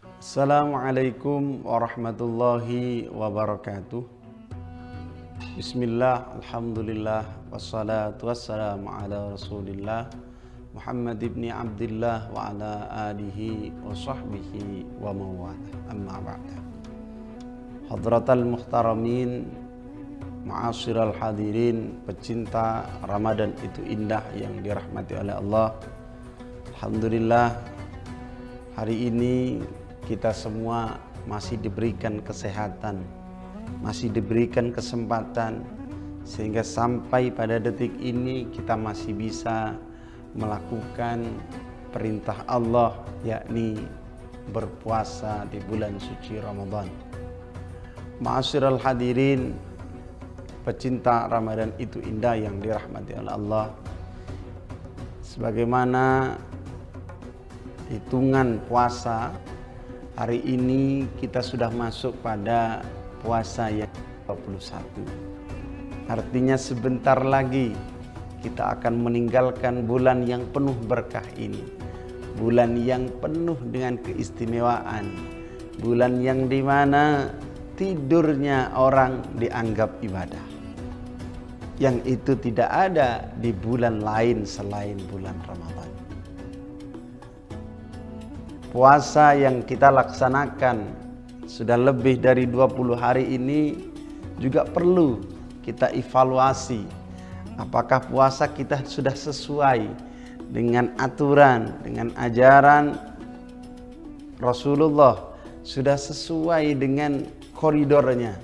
Assalamualaikum warahmatullahi wabarakatuh. Bismillah, alhamdulillah, wassalatu wassalamu ala rasulillah Muhammad ibn Abdullah wa ala alihi wa sahbihi wa mawalah. Amma ba'da. Hadratal muhtaramin, ma'asyiral hadirin, pecinta Ramadan itu indah yang dirahmati oleh Allah. Alhamdulillah, hari ini kita semua masih diberikan kesehatan, masih diberikan kesempatan, sehingga sampai pada detik ini kita masih bisa melakukan perintah Allah, yakni berpuasa di bulan suci Ramadan. Ma'asyiral hadirin, pecinta Ramadan itu indah yang dirahmati oleh Allah. Sebagaimana hitungan puasa, hari ini kita sudah masuk pada puasa yang 21. Artinya sebentar lagi kita akan meninggalkan bulan yang penuh berkah ini. Bulan yang penuh dengan keistimewaan. Bulan yang dimana tidurnya orang dianggap ibadah. Yang itu tidak ada di bulan lain selain bulan Ramadan. Puasa yang kita laksanakan sudah lebih dari 20 hari ini juga perlu kita evaluasi. Apakah puasa kita sudah sesuai dengan aturan, dengan ajaran Rasulullah, sudah sesuai dengan koridornya,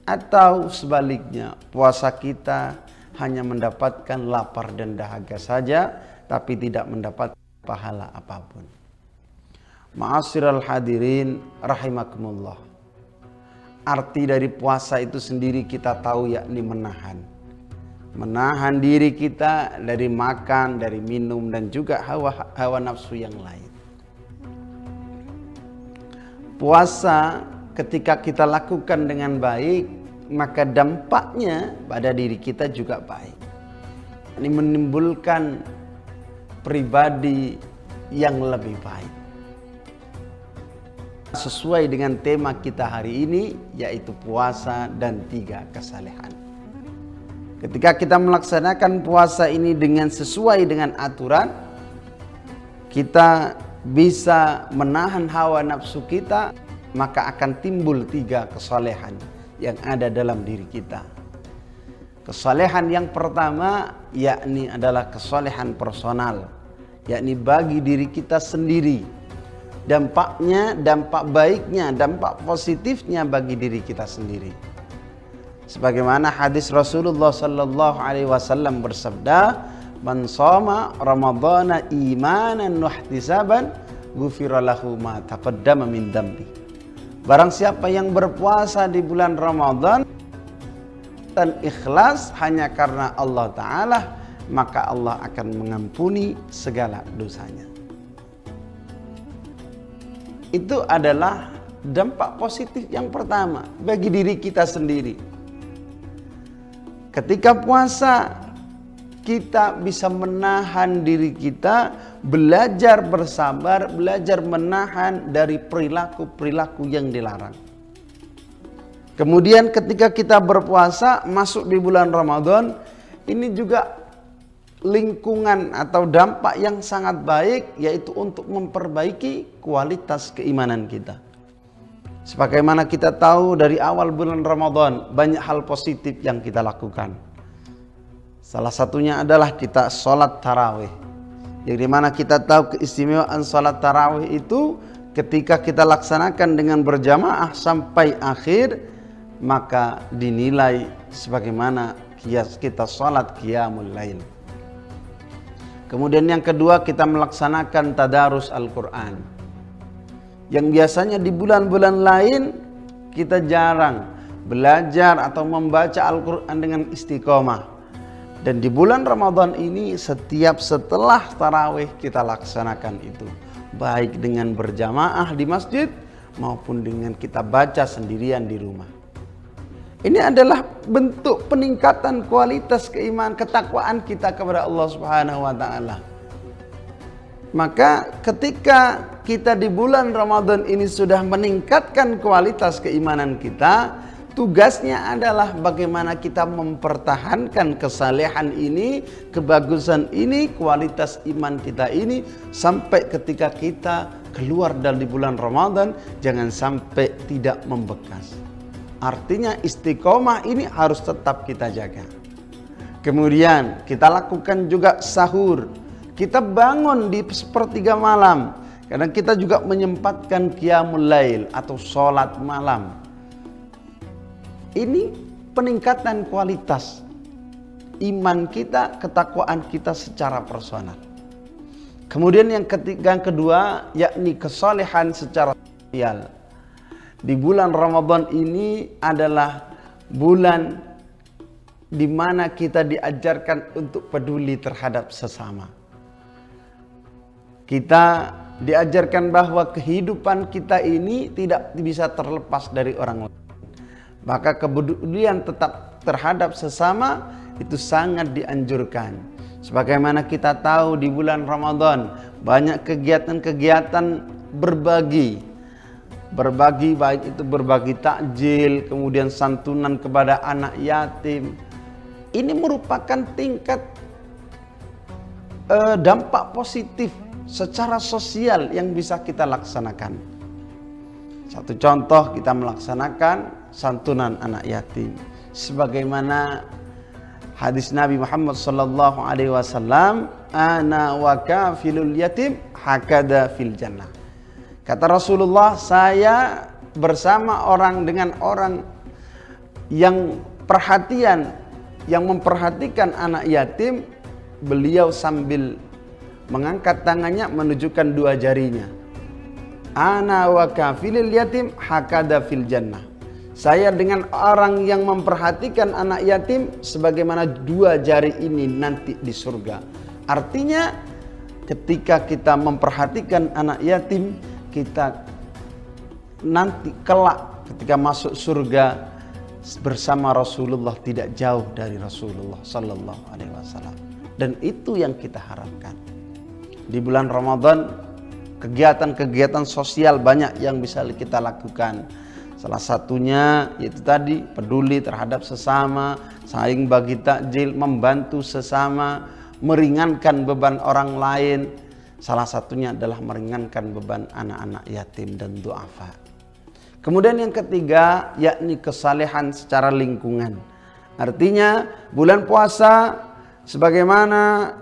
atau sebaliknya puasa kita hanya mendapatkan lapar dan dahaga saja tapi tidak mendapat pahala apapun. Ma'asyiral hadirin rahimakumullah. Arti dari puasa itu sendiri kita tahu, yakni menahan. Menahan diri kita dari makan, dari minum, dan juga hawa nafsu yang lain. Puasa ketika kita lakukan dengan baik, maka dampaknya pada diri kita juga baik. Ini menimbulkan pribadi yang lebih baik. Sesuai dengan tema kita hari ini, yaitu puasa dan 3 kesalehan. Ketika kita melaksanakan puasa ini dengan sesuai dengan aturan, kita bisa menahan hawa nafsu kita, maka akan timbul 3 kesalehan yang ada dalam diri kita. Kesalehan yang pertama yakni adalah kesalehan personal, yakni bagi diri kita sendiri. Dampaknya, dampak baiknya, dampak positifnya bagi diri kita sendiri. Sebagaimana hadis Rasulullah sallallahu alaihi wasallam bersabda, "Man shoma Ramadhana imanan wa ihtisaban, ghufira lahu ma taqaddama min dambi." Barang siapa yang berpuasa di bulan Ramadan dan ikhlas hanya karena Allah Ta'ala, maka Allah akan mengampuni segala dosanya. Itu adalah dampak positif yang pertama bagi diri kita sendiri. Ketika puasa, kita bisa menahan diri kita, belajar bersabar, belajar menahan dari perilaku-perilaku yang dilarang. Kemudian ketika kita berpuasa, masuk di bulan Ramadan, ini juga lingkungan atau dampak yang sangat baik, yaitu untuk memperbaiki kualitas keimanan kita. Sebagaimana kita tahu dari awal bulan Ramadan banyak hal positif yang kita lakukan. Salah satunya adalah kita sholat tarawih, yang dimana kita tahu keistimewaan sholat tarawih itu ketika kita laksanakan dengan berjamaah sampai akhir, maka dinilai sebagaimana kita sholat qiyamul lail. Kemudian yang kedua, kita melaksanakan tadarus Al-Quran, yang biasanya di bulan-bulan lain kita jarang belajar atau membaca Al-Quran dengan istiqomah. Dan di bulan Ramadan ini setelah tarawih kita laksanakan itu, baik dengan berjamaah di masjid maupun dengan kita baca sendirian di rumah. Ini adalah bentuk peningkatan kualitas keimanan, ketakwaan kita kepada Allah Subhanahu wa taala. Maka ketika kita di bulan Ramadan ini sudah meningkatkan kualitas keimanan kita, tugasnya adalah bagaimana kita mempertahankan kesalehan ini, kebagusan ini, kualitas iman kita ini sampai ketika kita keluar dari bulan Ramadan jangan sampai tidak membekas. Artinya istiqomah ini harus tetap kita jaga. Kemudian kita lakukan juga sahur. Kita bangun di sepertiga malam. Kadang kita juga menyempatkan qiyamul lail atau sholat malam. Ini peningkatan kualitas iman kita, ketakwaan kita secara personal. Kemudian yang kedua yakni kesalehan secara sosial. Di bulan Ramadan ini adalah bulan di mana kita diajarkan untuk peduli terhadap sesama. Kita diajarkan bahwa kehidupan kita ini tidak bisa terlepas dari orang lain. Maka kepedulian tetap terhadap sesama itu sangat dianjurkan. Sebagaimana kita tahu di bulan Ramadan banyak kegiatan-kegiatan berbagi baik itu berbagi takjil, kemudian santunan kepada anak yatim. Ini merupakan tingkat dampak positif secara sosial yang bisa kita laksanakan. Satu contoh, kita melaksanakan santunan anak yatim sebagaimana hadis Nabi Muhammad sallallahu alaihi wasallam, ana wa kafilul yatim hakada fil jannah. Kata Rasulullah, saya bersama dengan orang yang perhatian, yang memperhatikan anak yatim, beliau sambil mengangkat tangannya menunjukkan dua jarinya. Ana wa kafilil yatim hakada fil jannah. Saya dengan orang yang memperhatikan anak yatim sebagaimana dua jari ini nanti di surga. Artinya ketika kita memperhatikan anak yatim, kita nanti kelak ketika masuk surga bersama Rasulullah tidak jauh dari Rasulullah sallallahu alaihi wasallam. Dan itu yang kita harapkan. Di bulan Ramadan kegiatan-kegiatan sosial banyak yang bisa kita lakukan. Salah satunya yaitu tadi peduli terhadap sesama, saling bagi takjil, membantu sesama, meringankan beban orang lain. Salah satunya adalah meringankan beban anak-anak yatim dan du'afa. Kemudian yang ketiga yakni kesalehan secara lingkungan. Artinya bulan puasa sebagaimana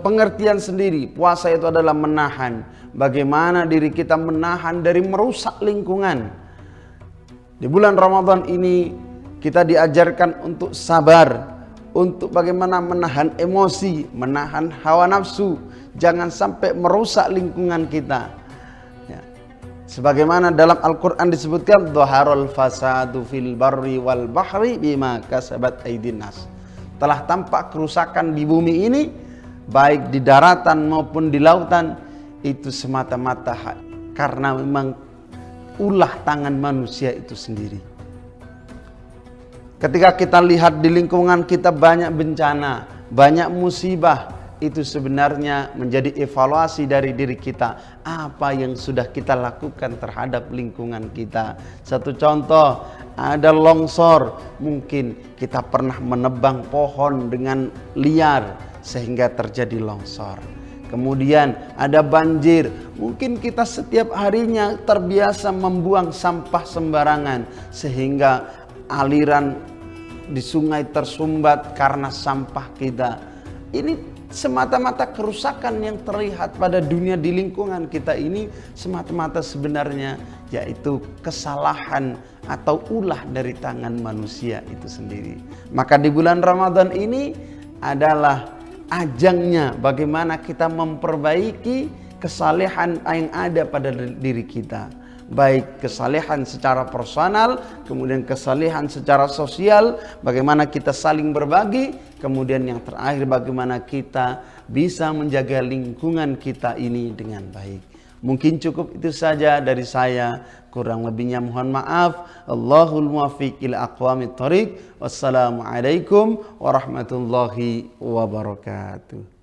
pengertian sendiri, puasa itu adalah menahan. Bagaimana diri kita menahan dari merusak lingkungan. Di bulan Ramadan ini kita diajarkan untuk sabar, untuk bagaimana menahan emosi, menahan hawa nafsu, jangan sampai merusak lingkungan kita. Ya. Sebagaimana dalam Al-Quran disebutkan, dhaharul fasadu fil barri wal bahri bima kasabat aydin nas. Telah tampak kerusakan di bumi ini, baik di daratan maupun di lautan, itu semata-mata karena memang ulah tangan manusia itu sendiri. Ketika kita lihat di lingkungan kita banyak bencana, banyak musibah, itu sebenarnya menjadi evaluasi dari diri kita. Apa yang sudah kita lakukan terhadap lingkungan kita. Satu contoh, ada longsor. Mungkin kita pernah menebang pohon dengan liar sehingga terjadi longsor. Kemudian ada banjir. Mungkin kita setiap harinya terbiasa membuang sampah sembarangan sehingga aliran di sungai tersumbat karena sampah kita. Ini semata-mata kerusakan yang terlihat pada dunia di lingkungan kita ini semata-mata sebenarnya yaitu kesalahan atau ulah dari tangan manusia itu sendiri. Maka di bulan Ramadan ini adalah ajangnya bagaimana kita memperbaiki kesalehan yang ada pada diri kita. Baik kesalehan secara personal, kemudian kesalehan secara sosial, bagaimana kita saling berbagi, kemudian yang terakhir bagaimana kita bisa menjaga lingkungan kita ini dengan baik. Mungkin cukup itu saja dari saya, kurang lebihnya mohon maaf. Allahul muwaffiq ila aqwamit thoriq. Wassalamualaikum warahmatullahi wabarakatuh.